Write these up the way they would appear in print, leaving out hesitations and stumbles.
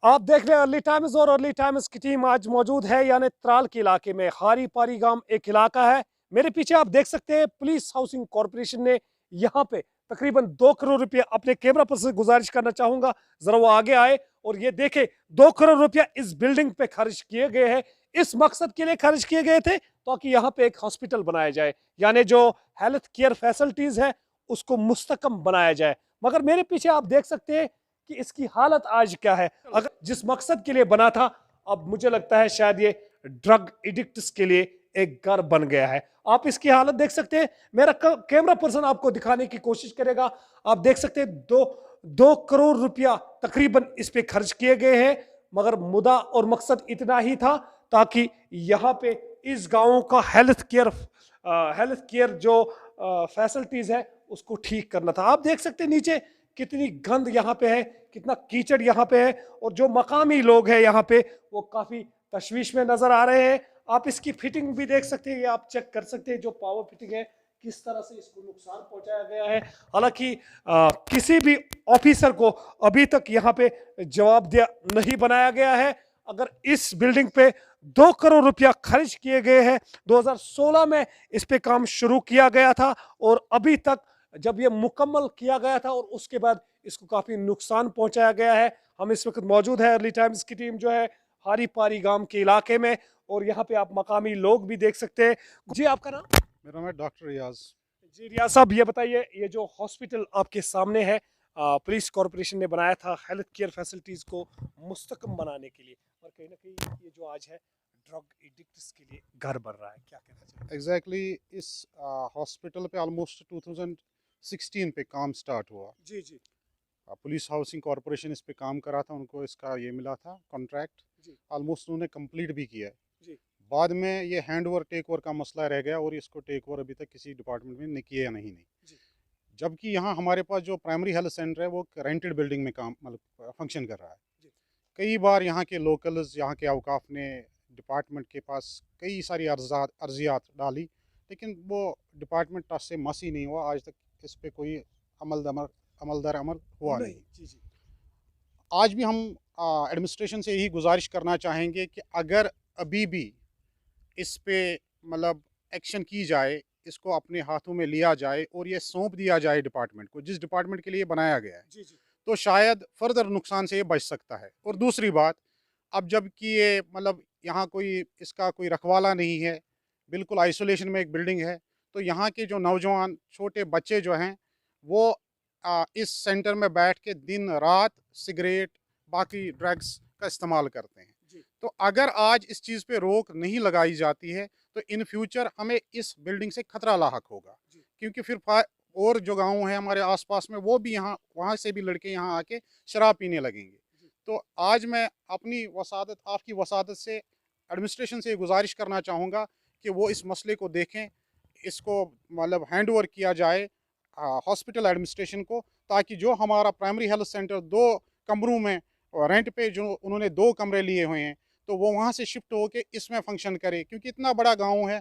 आप देख रहे हैं अर्ली टाइम्स और अर्ली टाइम्स की टीम आज मौजूद है यानी त्राल के इलाके में। हारी पारी गांव एक इलाका है। मेरे पीछे आप देख सकते हैं पुलिस हाउसिंग कॉर्पोरेशन ने यहाँ पे तकरीबन 2 करोड़ रुपया, अपने कैमरा पर से गुजारिश करना चाहूंगा जरा वो आगे आए और ये देखे 2 करोड़ रुपया इस बिल्डिंग पे खर्च किए गए हैं। इस मकसद के लिए खर्च किए गए थे ताकि यहाँ पे एक हॉस्पिटल बनाया जाए, यानी जो हेल्थ केयर फैसिलिटीज है उसको मुस्तकम बनाया जाए। मगर मेरे पीछे आप देख सकते हैं कि इसकी हालत आज क्या है। अगर जिस मकसद के लिए बना था, अब मुझे लगता है शायद ये ड्रग एडिक्ट्स के लिए एक घर बन गया है। आप इसकी हालत देख सकते हैं। मेरा कैमरा पर्सन आपको दिखाने की कोशिश करेगा। आप देख सकते हैं 2 करोड़ रुपया तकरीबन इस पे खर्च किए गए हैं। मगर मुद्दा और मकसद इतना ही था ताकि यहाँ पे इस गांव का हेल्थ केयर जो फैसिलिटीज है उसको ठीक करना था। आप देख सकते हैं नीचे कितनी गंद यहाँ पे है, कितना कीचड़ यहाँ पे है और जो मकामी लोग हैं यहाँ पे वो काफी तशवीश में नजर आ रहे हैं। आप इसकी फिटिंग भी देख सकते हैं, ये आप चेक कर सकते हैं जो पावर फिटिंग है किस तरह से इसको नुकसान पहुंचाया गया है। हालांकि किसी भी ऑफिसर को अभी तक यहाँ पे जवाबदेह नहीं बनाया गया है। अगर इस बिल्डिंग पे 2 करोड़ रुपया खर्च किए गए हैं, 2016 में इस पे काम शुरू किया गया था और अभी तक जब ये मुकम्मल किया गया था और उसके बाद इसको काफी नुकसान पहुंचाया गया है। हम इस वक्त मौजूद है, अर्ली टाइम्स की टीम जो है हारी पारी गांव के इलाके में और यहाँ पे आप मकामी लोग भी देख सकते हैं। जी आपका नाम? मेरा नाम है डॉक्टर रियाज। जी रियाज साहब, ये बताइए ये जो हॉस्पिटल आपके सामने है पुलिस कॉरपोरेशन ने बनाया था हेल्थ केयर फैसिलिटीज को मुस्तकम बनाने के लिए, और कहीं ना कहीं ये जो आज है ड्रग एडिक्ट्स के लिए घर बन रहा है, क्या कहना चाहिए? एग्जैक्टली इस हॉस्पिटल पे ऑलमोस्ट 2016 पे काम स्टार्ट हुआ। जी जी पुलिस हाउसिंग कॉरपोरेशन इस पे काम करा था, उनको इसका ये मिला था कॉन्ट्रैक्ट। जी ऑलमोस्ट उन्होंने कंप्लीट भी किया है। जी बाद में ये हैंड ओवर टेक ओवर का मसला रह गया और इसको टेक ओवर अभी तक किसी डिपार्टमेंट में नहीं किया या नहीं। जी जबकि यहाँ हमारे पास जो प्राइमरी हेल्थ सेंटर है वो रेंटेड बिल्डिंग में काम मतलब फंक्शन कर रहा है। जी कई बार यहाँ के लोकल्स, यहाँ के अवकाफ ने डिपार्टमेंट के पास कई सारी अर्जियात डाली, लेकिन वो डिपार्टमेंट टस से मस ही नहीं हुआ। आज तक इस पे कोई अमल दर अमल हुआ नहीं। जी जी आज भी हम एडमिनिस्ट्रेशन से यही गुजारिश करना चाहेंगे कि अगर अभी भी इस पे मतलब एक्शन की जाए, इसको अपने हाथों में लिया जाए और ये सौंप दिया जाए डिपार्टमेंट को, जिस डिपार्टमेंट के लिए बनाया गया है, जी जी तो शायद फर्दर नुकसान से ये बच सकता है। और दूसरी बात, अब जबकि ये मतलब यहाँ कोई इसका कोई रखवाला नहीं है, बिल्कुल आइसोलेशन में एक बिल्डिंग है, तो यहाँ के जो नौजवान छोटे बच्चे जो हैं वो इस सेंटर में बैठ के दिन रात सिगरेट बाकी ड्रग्स का इस्तेमाल करते हैं। जी तो अगर आज इस चीज़ पे रोक नहीं लगाई जाती है तो इन फ्यूचर हमें इस बिल्डिंग से खतरा लाहक होगा, जी क्योंकि फिर और जो गाँव हैं हमारे आसपास में वो भी यहाँ वहाँ से भी लड़के यहाँ आके शराब पीने लगेंगे। जी तो आज मैं अपनी वसादत, आपकी वसादत से एडमिनिस्ट्रेशन से गुजारिश करना चाहूँगा कि वो इस मसले को देखें, इसको मतलब हैंड ओवर किया जाए हॉस्पिटल एडमिनिस्ट्रेशन को, ताकि जो हमारा प्राइमरी हेल्थ सेंटर 2 कमरों में रेंट पे जो उन्होंने 2 कमरे लिए हुए हैं, तो वो वहाँ से शिफ्ट होके इसमें फंक्शन करे, क्योंकि इतना बड़ा गांव है,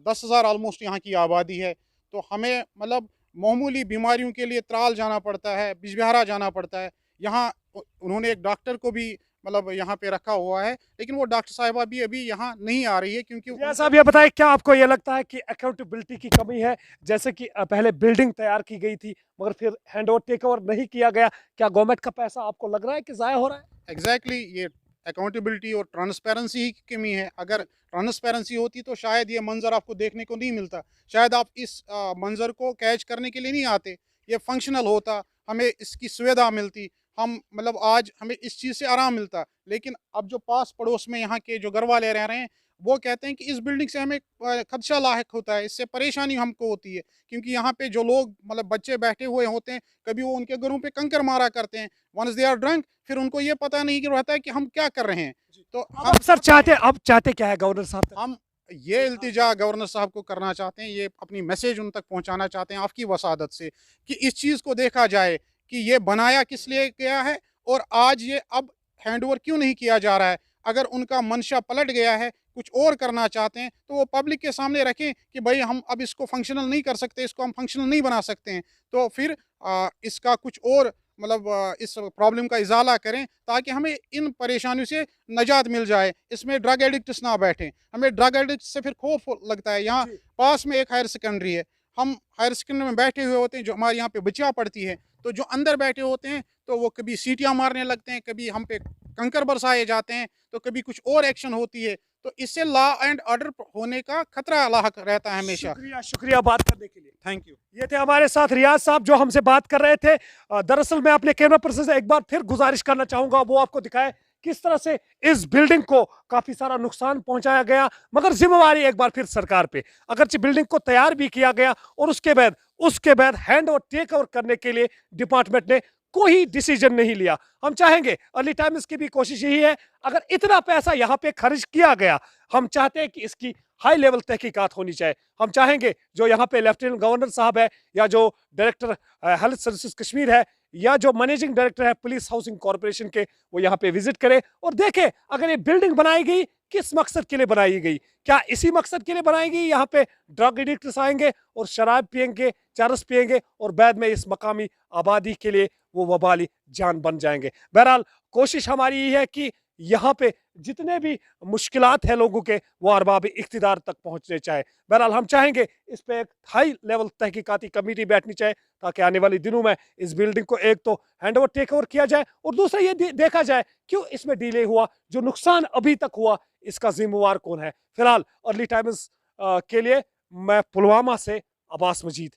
10,000 ऑलमोस्ट यहाँ की आबादी है। तो हमें मतलब मामूली बीमारियों के लिए त्राल जाना पड़ता है, बिजबिहारा जाना पड़ता है। यहाँ उन्होंने एक डॉक्टर को भी मतलब यहाँ पे रखा हुआ है, लेकिन वो डॉक्टर साहिबा भी अभी यहाँ नहीं आ रही है, क्योंकि रियाज साहब, ये बताएं क्या आपको ये लगता है कि अकाउंटेबिलिटी की कमी है? जैसे कि पहले बिल्डिंग तैयार की गई थी मगर फिर हैंड ओवर टेक ओवर नहीं किया गया, क्या गवर्नमेंट का पैसा आपको लग रहा है कि जाया हो रहा है? एग्जैक्टली ये अकाउंटेबिलिटी और ट्रांसपेरेंसी ही की कमी है। अगर ट्रांसपेरेंसी होती तो शायद ये मंजर आपको देखने को नहीं मिलता, शायद आप इस मंजर को कैच करने के लिए नहीं आते। ये फंक्शनल होता, हमें इसकी सुविधा मिलती, हम मतलब आज हमें इस चीज़ से आराम मिलता। लेकिन अब जो पास पड़ोस में यहाँ के जो घर वाले रह रहे हैं वो कहते हैं कि इस बिल्डिंग से हमें खदशा लायक होता है, इससे परेशानी हमको होती है, क्योंकि यहाँ पे जो लोग मतलब बच्चे बैठे हुए होते हैं, कभी वो उनके घरों पे कंकर मारा करते हैं। वंस दे आर ड्रंक, फिर उनको ये पता नहीं कि रहता है कि हम क्या कर रहे हैं। तो अब सर चाहते, अब चाहते क्या है गवर्नर साहब तक? हम ये इल्तिजा गवर्नर साहब को करना चाहते हैं, ये अपनी मैसेज उन तक पहुंचाना चाहते हैं आपकी वसादत से, कि इस चीज़ को देखा जाए कि ये बनाया किस लिए गया है और आज ये अब हैंड ओवर क्यों नहीं किया जा रहा है। अगर उनका मंशा पलट गया है, कुछ और करना चाहते हैं, तो वो पब्लिक के सामने रखें कि भाई हम अब इसको फंक्शनल नहीं कर सकते, इसको हम फंक्शनल नहीं बना सकते हैं। तो फिर इसका कुछ और मतलब इस प्रॉब्लम का इजाला करें, ताकि हमें इन परेशानियों से निजात मिल जाए। इसमें ड्रग एडिक्ट्स ना बैठें। हमें ड्रग एडिक्ट से फिर खौफ लगता है। यहाँ जी। पास में एक हायर सेकेंडरी है, हम हायर सेकेंडरी में बैठे हुए होते हैं, जो हमारे यहाँ पे बच्चियाँ पढ़ती है, तो जो अंदर बैठे होते हैं तो वो कभी सीटियाँ मारने लगते हैं, कभी हम पे कंकर बरसाए जाते हैं, तो कभी कुछ और एक्शन होती है। तो इससे लॉ एंड ऑर्डर होने का खतरा लाहक रहता है हमेशा। शुक्रिया शुक्रिया बात करने के लिए। Thank you. ये थे हमारे साथ रियाज साहब जो हमसे बात कर रहे थे। दरअसल मैं अपने कैमरा पर्सन से एक बार फिर गुजारिश करना चाहूंगा, वो आपको दिखाए किस तरह से इस बिल्डिंग को काफी सारा नुकसान पहुंचाया गया, मगर जिम्मेवारी एक बार फिर सरकार पे। अगरचे बिल्डिंग को तैयार भी किया गया और उसके बाद हैंड और टेक ओवर करने के लिए डिपार्टमेंट ने कोई डिसीजन नहीं लिया। हम चाहेंगे, अर्ली टाइम्स की भी कोशिश यही है, अगर इतना पैसा यहाँ पे खर्च किया गया, हम चाहते हैं कि इसकी हाई लेवल तहकीकात होनी चाहिए। हम चाहेंगे जो यहाँ पे लेफ्टिनेंट गवर्नर साहब है, या जो डायरेक्टर हेल्थ सर्विसेज कश्मीर है, या जो मैनेजिंग डायरेक्टर है पुलिस हाउसिंग कॉर्पोरेशन के, वो यहाँ पे विजिट करे और देखे अगर ये बिल्डिंग बनाई गई किस मकसद के लिए बनाई गई। क्या इसी मकसद के लिए बनाई गई यहाँ पे ड्रग एडिक्ट्स आएंगे और शराब पियेंगे, चरस पियेंगे और बाद में इस मकामी आबादी के लिए वो वबाली जान बन जाएंगे। बहरहाल कोशिश हमारी ये है कि यहाँ पे जितने भी मुश्किलात है लोगों के, वो अरबाब इख्तिदार तक पहुंचने चाहे। बहरहाल हम चाहेंगे इस पे एक हाई लेवल तहकीकाती कमेटी बैठनी चाहिए, ताकि आने वाले दिनों में इस बिल्डिंग को एक तो हैंड ओवर टेक ओवर किया जाए, और दूसरा ये देखा जाए क्यों इसमें डिले हुआ, जो नुकसान अभी तक हुआ इसका जिम्मेवार कौन है। फिलहाल अर्ली टाइम्स के लिए मैं पुलवामा से अब्बास मजीद।